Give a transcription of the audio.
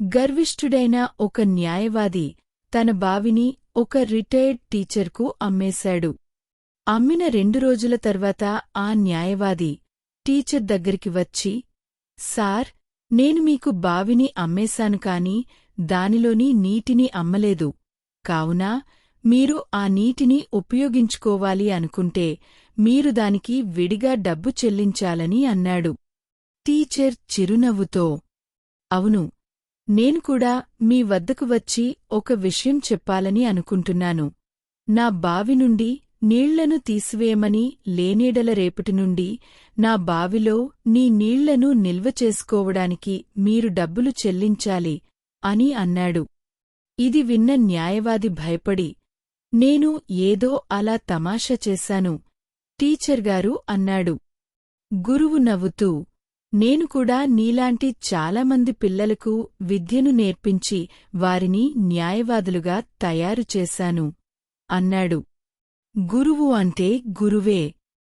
గర్విష్ఠుడైన ఒక న్యాయవాది తన బావిని ఒక రిటైర్డ్ టీచర్కు అమ్మేశాడు. అమ్మిన 2 రోజుల తర్వాత ఆ న్యాయవాది టీచర్ దగ్గరికి వచ్చి, సార్, నేను మీకు బావిని అమ్మేశాను కాని దానిలోని నీటిని అమ్మలేదు. కావున మీరు ఆ నీటిని ఉపయోగించుకోవాలి అనుకుంటే మీరు దానికి విడిగా డబ్బు చెల్లించాలని అన్నాడు. టీచర్ చిరునవ్వుతో, అవును, నేను కూడా మీ వద్దకు వచ్చి ఒక విషయం చెప్పాలని అనుకుంటున్నాను. నా బావి నుండి నీళ్లను తీసివేయమని లేనేడల రేపటి నుండి నా బావిలో నీ నీళ్లను నిల్వ చేసుకోవడానికి మీరు డబ్బులు చెల్లించాలి అని అన్నాడు. ఇది విన్న న్యాయవాది భయపడి, నేను ఏదో అలా తమాషా చేశాను టీచర్గారు అన్నాడు. గురువు నవ్వుతూ, నేను కూడా నీలాంటి చాలామంది పిల్లలకు విద్యను నేర్పించి వారిని న్యాయవాదులుగా తయారు చేశాను అన్నాడు. గురువు అంటే గురువే.